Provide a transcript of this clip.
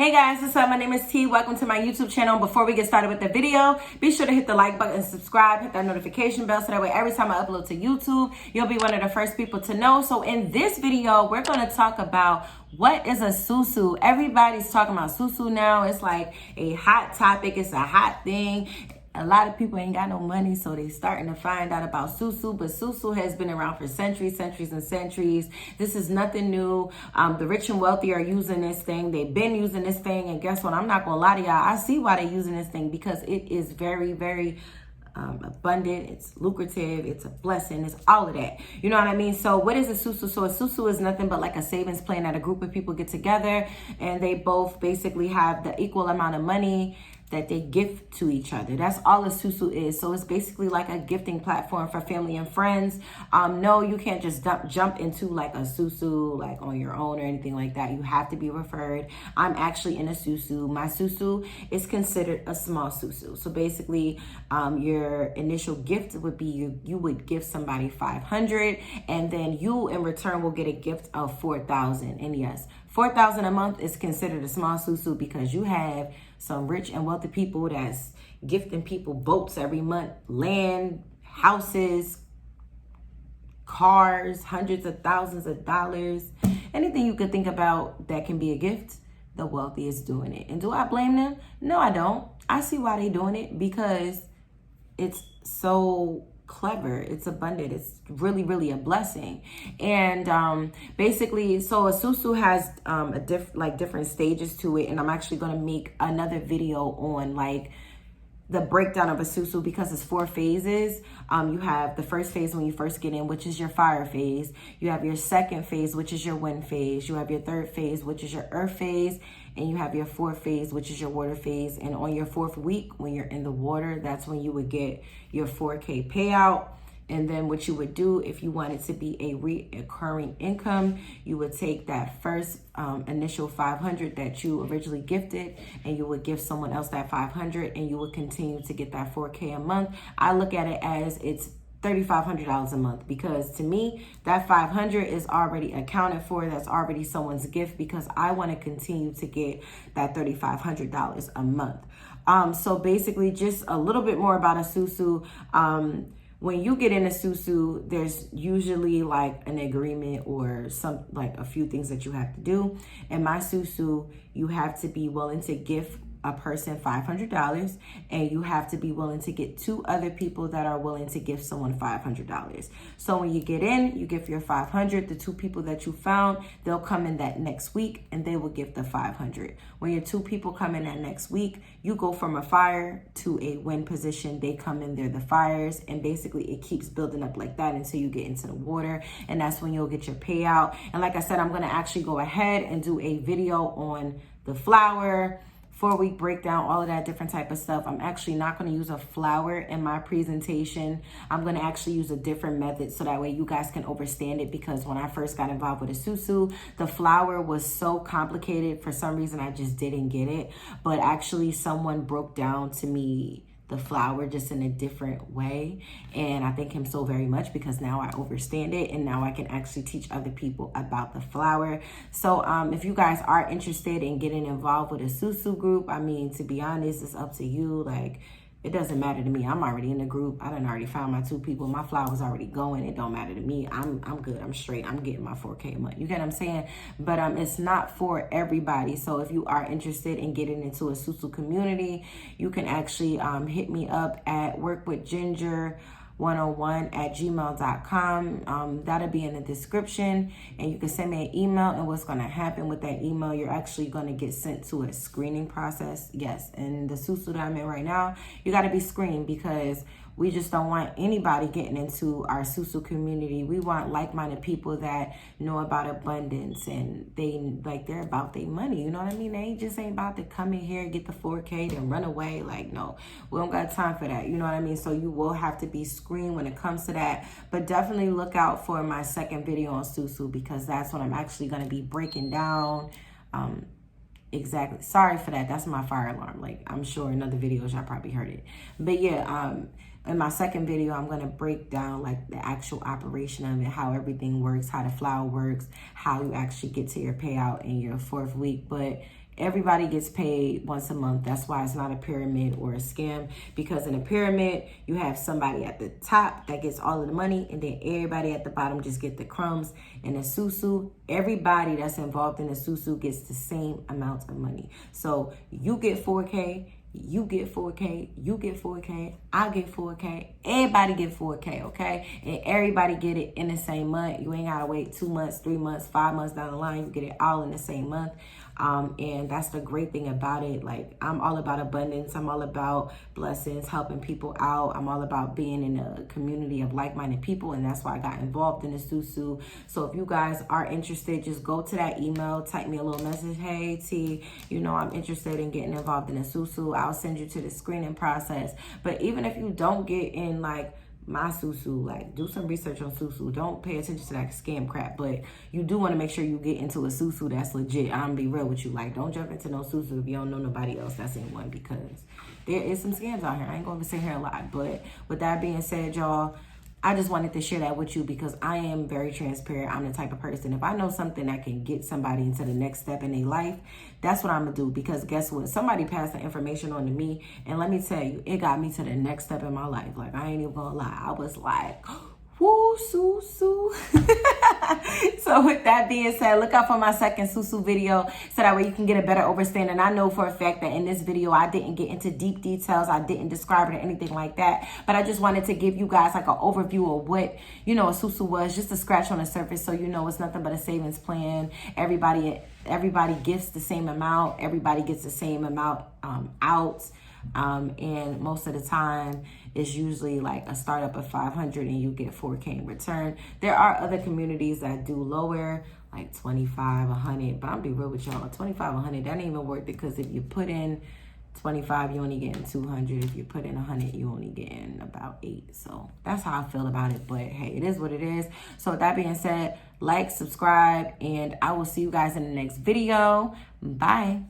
Hey guys, what's up? My name is T. Welcome to my YouTube channel. Before we get started with the video, be sure to hit the like button and subscribe, hit that notification bell so that way every time I upload to YouTube, you'll be one of the first people to know. So in this video, we're going to talk about what is a SuSu. Everybody's talking about SuSu now. It's like a hot topic. It's a hot thing. A lot of people ain't got no money, so they starting to find out about SuSu. But SuSu has been around for centuries and centuries. This is nothing new. The rich and wealthy are using this thing. They've been using this thing. And guess what? I'm not going to lie to y'all. I see why they're using this thing because it is very, very abundant. It's lucrative. It's a blessing. It's all of that. You know what I mean? So what is a SuSu? So a SuSu is nothing but like a savings plan that a group of people get together and they both basically have the equal amount of money that they give to each other. That's all a SuSu is. So it's basically like a gifting platform for family and friends. No, you can't just jump into like a SuSu like on your own or anything like that. You have to be referred. I'm actually in a SuSu. My SuSu is considered a small SuSu. So basically, your initial gift would be you would give somebody $500, and then you in return will get a gift of $4,000. And yes, $4,000 a month is considered a small SuSu because you have some rich and wealthy people that's gifting people boats every month, land, houses, cars, hundreds of thousands of dollars. Anything you could think about that can be a gift, the wealthy is doing it. And do I blame them? No, I don't. I see why they're doing it because it's so clever, it's abundant, it's really, really a blessing. And basically, so a SuSu has different stages to it, and I'm actually going to make another video on like the breakdown of a SuSu because it's 4 phases. You have the first phase when you first get in, which is your fire phase. You have your second phase, which is your wind phase. You have your third phase, which is your earth phase. And you have your fourth phase, which is your water phase. And on your 4th week, when you're in the water, that's when you would get your 4K payout. And then what you would do if you wanted to be a recurring income, you would take that first initial $500 that you originally gifted, and you would give someone else that $500, and you would continue to get that 4K a month. I look at it as it's $3,500 a month because to me, that $500 is already accounted for. That's already someone's gift because I want to continue to get that $3,500 a month. So basically, just a little bit more about a SuSu. When you get in a SuSu, there's usually like an agreement or some like a few things that you have to do. In my SuSu, you have to be willing to give a person $500, and you have to be willing to get 2 other people that are willing to give someone $500. So when you get in, you give your $500. The 2 people that you found, they'll come in that next week and they will give the $500. When your 2 people come in that next week, you go from a fire to a wind position. They come in, they're the fires, and basically it keeps building up like that until you get into the water, and that's when you'll get your payout. And like I said, I'm going to actually go ahead and do a video on the flower, 4-week breakdown, all of that different type of stuff. I'm actually not going to use a flower in my presentation. I'm going to actually use a different method so that way you guys can understand it, because when I first got involved with a SuSu, the flower was so complicated. For some reason, I just didn't get it. But actually, someone broke down to me the flower just in a different way, and I thank him so very much because now I understand it, and now I can actually teach other people about the flower. So if you guys are interested in getting involved with a SuSu group, I mean, to be honest, it's up to you. Like, it doesn't matter to me. I'm already in the group. I done already found my 2 people. My flower's already going. It don't matter to me. I'm good. I'm straight. I'm getting my 4K a month. You get what I'm saying? But it's not for everybody. So if you are interested in getting into a SuSu community, you can actually hit me up at workwithginger101@gmail.com. That'll be in the description, and you can send me an email, and what's going to happen with that email, you're actually going to get sent to a screening process. Yes, and the SuSu that I'm in right now, you got to be screened because we just don't want anybody getting into our SuSu community. We want like-minded people that know about abundance, and they're about their money. You know what I mean? They ain't about to come in here, get the 4K, then run away. Like, no, we don't got time for that. You know what I mean? So you will have to be screened when it comes to that. But definitely look out for my second video on SuSu because that's when I'm actually going to be breaking down exactly. Sorry for that. That's my fire alarm. Like, I'm sure in other videos y'all probably heard it. But yeah, in my second video, I'm going to break down like the actual operation of it, how everything works, how the flower works, how you actually get to your payout in your 4th week. But Everybody gets paid once a month. That's why it's not a pyramid or a scam, because in a pyramid, you have somebody at the top that gets all of the money, and then everybody at the bottom just get the crumbs. In a SuSu, everybody that's involved in a SuSu gets the same amount of money. So you get 4K, you get 4K, you get 4K, I get 4K, everybody get 4K, okay? And everybody get it in the same month. You ain't gotta wait 2 months, 3 months, 5 months down the line. You get it all in the same month. And that's the great thing about it. Like, I'm all about abundance. I'm all about blessings, helping people out. I'm all about being in a community of like-minded people, and that's why I got involved in the SuSu. So if you guys are interested, just go to that email, type me a little message. Hey, T, you know, I'm interested in getting involved in the SuSu. I'll send you to the screening process. But even if you don't get in, like, my SuSu, like, do some research on SuSu. Don't pay attention to that scam crap, but you do want to make sure you get into a SuSu that's legit. I'm gonna be real with you. Like, don't jump into no SuSu if you don't know nobody else that's in one, because there is some scams out here. I ain't gonna sit here a lot. But with that being said, y'all, I just wanted to share that with you because I am very transparent. I'm the type of person, if I know something that can get somebody into the next step in their life, that's what I'm going to do. Because guess what? Somebody passed the information on to me, and let me tell you, it got me to the next step in my life. Like, I ain't even going to lie. I was like, woo, Sou Sou. So with that being said, look out for my second SuSu video so that way you can get a better understanding. I know for a fact that in this video, I didn't get into deep details. I didn't describe it or anything like that. But I just wanted to give you guys like an overview of what, you know, a SuSu was, just a scratch on the surface. So you know it's nothing but a savings plan. Everybody gets the same amount. Everybody gets the same amount out. And most of the time it's usually like a startup of 500 and you get 4K in return. There are other communities that do lower, like 25, 100, but I'll be real with y'all, 25, 100, that ain't even worth it, because if you put in 25, you only getting 200. If you put in 100, you only getting about 8. So that's how I feel about it. But hey, it is what it is. So with that being said, like, subscribe, and I will see you guys in the next video. Bye.